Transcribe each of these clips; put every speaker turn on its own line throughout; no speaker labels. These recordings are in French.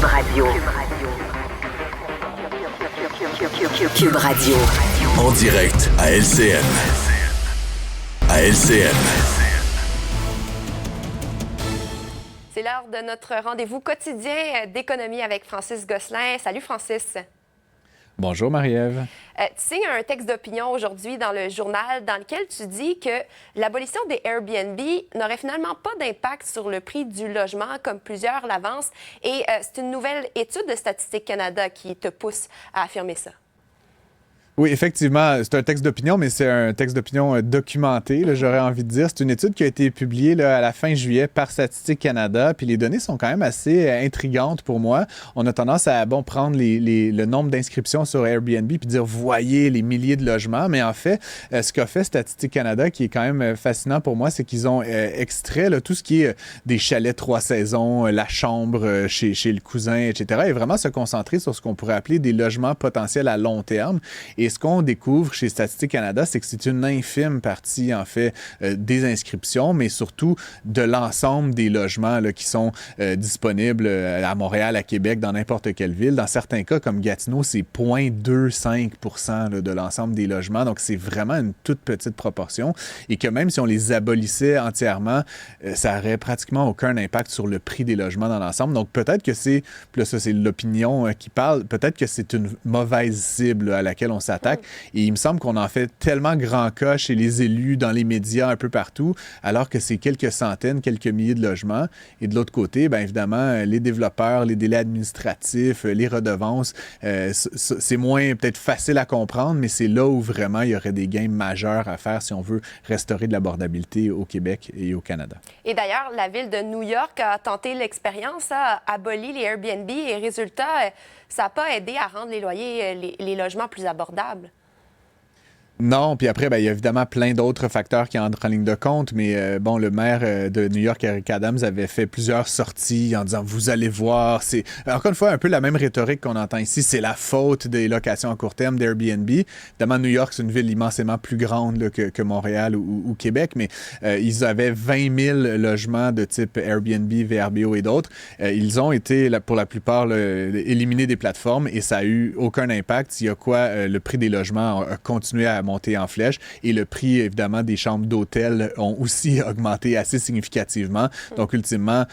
Radio. Cube Radio.
En direct à LCN. À LCN.
C'est l'heure de notre rendez-vous quotidien d'économie avec Francis Gosselin. Salut Francis.
Bonjour Marie-Ève.
Tu signes un texte d'opinion aujourd'hui dans le journal dans lequel tu dis que l'abolition des Airbnb n'aurait finalement pas d'impact sur le prix du logement comme plusieurs l'avancent. Et c'est une nouvelle étude de Statistique Canada qui te pousse à affirmer ça.
Oui, effectivement, c'est un texte d'opinion, mais c'est un texte d'opinion documenté, là, j'aurais envie de dire. C'est une étude qui a été publiée là, à la fin juillet par Statistique Canada, puis les données sont quand même assez intrigantes pour moi. On a tendance à prendre le nombre d'inscriptions sur Airbnb puis dire, voyez les milliers de logements, mais en fait, ce qu'a fait Statistique Canada, qui est quand même fascinant pour moi, c'est qu'ils ont extrait là, tout ce qui est des chalets 3 saisons, la chambre chez le cousin, etc., et vraiment se concentrer sur ce qu'on pourrait appeler des logements potentiels à long terme. Et ce qu'on découvre chez Statistique Canada, c'est que c'est une infime partie, en fait, des inscriptions, mais surtout de l'ensemble des logements là, qui sont disponibles à Montréal, à Québec, dans n'importe quelle ville. Dans certains cas, comme Gatineau, c'est 0,25 % de l'ensemble des logements. Donc, c'est vraiment une toute petite proportion. Et que même si on les abolissait entièrement, ça n'aurait pratiquement aucun impact sur le prix des logements dans l'ensemble. Donc, peut-être que c'est, puis là, ça, c'est l'opinion qui parle, peut-être que c'est une mauvaise cible à laquelle on s'attaque. Et il me semble qu'on en fait tellement grand cas chez les élus, dans les médias, un peu partout, alors que c'est quelques centaines, quelques milliers de logements. Et de l'autre côté, bien évidemment, les développeurs, les délais administratifs, les redevances, c'est moins peut-être facile à comprendre, mais c'est là où vraiment il y aurait des gains majeurs à faire si on veut restaurer de l'abordabilité au Québec et au Canada.
Et d'ailleurs, la ville de New York a tenté l'expérience, a aboli les Airbnb et résultat, ça n'a pas aidé à rendre les loyers, les logements plus abordables.
Non, puis après, bien, il y a évidemment plein d'autres facteurs qui entrent en ligne de compte, mais bon, le maire de New York, Eric Adams, avait fait plusieurs sorties en disant « Vous allez voir », c'est encore une fois un peu la même rhétorique qu'on entend ici, c'est la faute des locations à court terme d'Airbnb. Évidemment, New York, c'est une ville immensément plus grande là, que Montréal ou Québec, mais ils avaient 20 000 logements de type Airbnb, VRBO et d'autres. Ils ont été, pour la plupart, éliminés des plateformes et ça a eu aucun impact. Il y a quoi, le prix des logements a continué à monter en flèche et le prix, évidemment, des chambres d'hôtel ont aussi augmenté assez significativement. Donc, ultimement,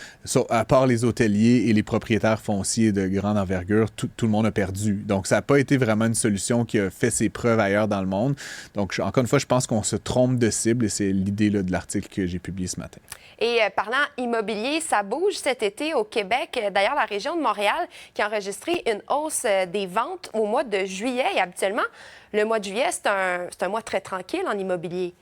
à part les hôteliers et les propriétaires fonciers de grande envergure, tout le monde a perdu. Donc, ça n'a pas été vraiment une solution qui a fait ses preuves ailleurs dans le monde. Donc, encore une fois, je pense qu'on se trompe de cible et c'est l'idée là, de l'article que j'ai publié ce matin.
Et parlant immobilier, ça bouge cet été au Québec. D'ailleurs, la région de Montréal qui a enregistré une hausse des ventes au mois de juillet. Et habituellement, le mois de juillet, c'est un mois très tranquille en immobilier.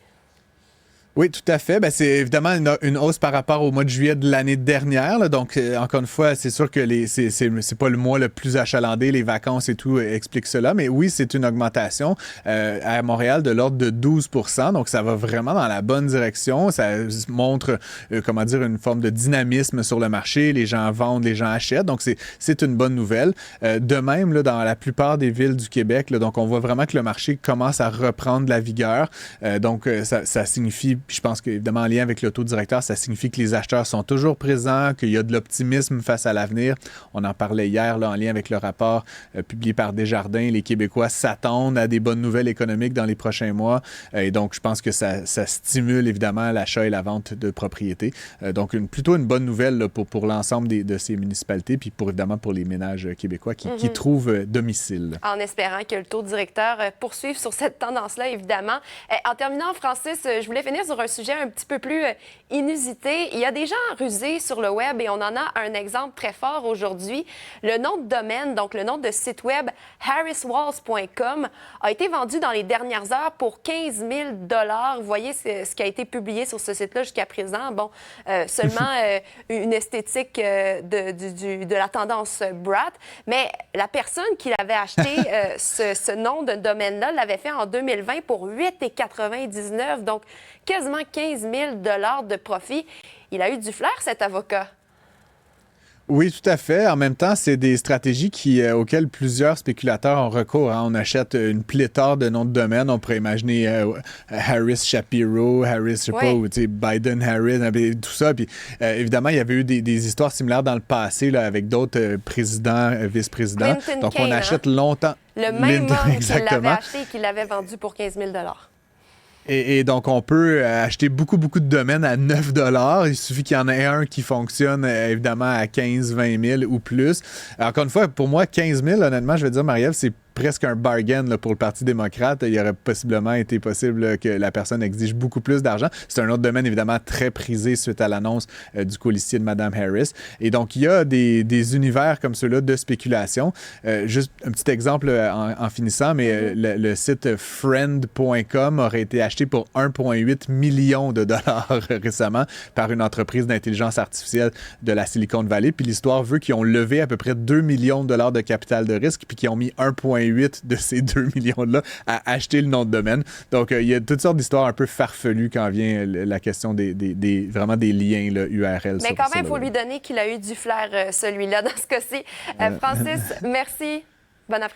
Oui, tout à fait. Bien, c'est évidemment une hausse par rapport au mois de juillet de l'année dernière. Là. Donc, encore une fois, c'est sûr que c'est pas le mois le plus achalandé. Les vacances et tout expliquent cela. Mais oui, c'est une augmentation à Montréal de l'ordre de 12 %. Donc, ça va vraiment dans la bonne direction. Ça montre, comment dire, une forme de dynamisme sur le marché. Les gens vendent, les gens achètent. Donc, c'est une bonne nouvelle. De même, là, dans la plupart des villes du Québec, là, donc on voit vraiment que le marché commence à reprendre de la vigueur. Donc, ça signifie... Puis je pense qu'évidemment, en lien avec le taux directeur, ça signifie que les acheteurs sont toujours présents, qu'il y a de l'optimisme face à l'avenir. On en parlait hier là, en lien avec le rapport publié par Desjardins. Les Québécois s'attendent à des bonnes nouvelles économiques dans les prochains mois. Et donc, je pense que ça stimule évidemment l'achat et la vente de propriétés. Donc, plutôt une bonne nouvelle là, pour l'ensemble de ces municipalités, puis évidemment pour les ménages québécois qui trouvent domicile.
En espérant que le taux directeur poursuive sur cette tendance-là, évidemment. En terminant, Francis, je voulais finir sur un sujet un petit peu plus inusité. Il y a des gens rusés sur le web et on en a un exemple très fort aujourd'hui. Le nom de domaine, donc le nom de site web harriswalls.com a été vendu dans les dernières heures pour 15 000 $. Vous voyez ce qui a été publié sur ce site-là jusqu'à présent. Bon, seulement une esthétique de la tendance Brat, mais la personne qui l'avait acheté, ce nom de domaine-là, l'avait fait en 2020 pour 8,99 $. Donc, quasiment 15 000 $ de profit. Il a eu du flair, cet avocat.
Oui, tout à fait. En même temps, c'est des stratégies auxquelles plusieurs spéculateurs ont recours. Hein. On achète une pléthore de noms de domaine. On pourrait imaginer Harris Shapiro, Harris, je sais pas, ou Biden Harris, tout ça. Puis évidemment, il y avait eu des histoires similaires dans le passé là, avec d'autres présidents, vice-présidents.
Clinton
Donc,
Kane,
on achète longtemps.
Le même homme qui l'avait
exactement.
acheté et qui l'avait vendu pour 15 000 $.
Et donc, on peut acheter beaucoup de domaines à 9 $. Il suffit qu'il y en ait un qui fonctionne, évidemment, à 15, 20 000 ou plus. Encore une fois, pour moi, 15 000, honnêtement, je vais dire, Marie-Ève, c'est presque un bargain là, pour le Parti démocrate. Il aurait possiblement été possible là, que la personne exige beaucoup plus d'argent. C'est un autre domaine, évidemment, très prisé suite à l'annonce du colistier de Mme Harris. Et donc, il y a des univers comme ceux-là de spéculation. Juste un petit exemple en finissant, mais le site friend.com aurait été acheté pour 1,8 million de dollars récemment par une entreprise d'intelligence artificielle de la Silicon Valley. Puis l'histoire veut qu'ils ont levé à peu près 2 millions de dollars de capital de risque puis qu'ils ont mis 1,8 de ces 2 millions-là à acheter le nom de domaine. Donc, il y a toutes sortes d'histoires un peu farfelues quand vient la question vraiment des liens là, URL.
Mais quand même, il faut lui donner qu'il a eu du flair, celui-là, dans ce cas-ci. Francis, merci. Bon après-midi.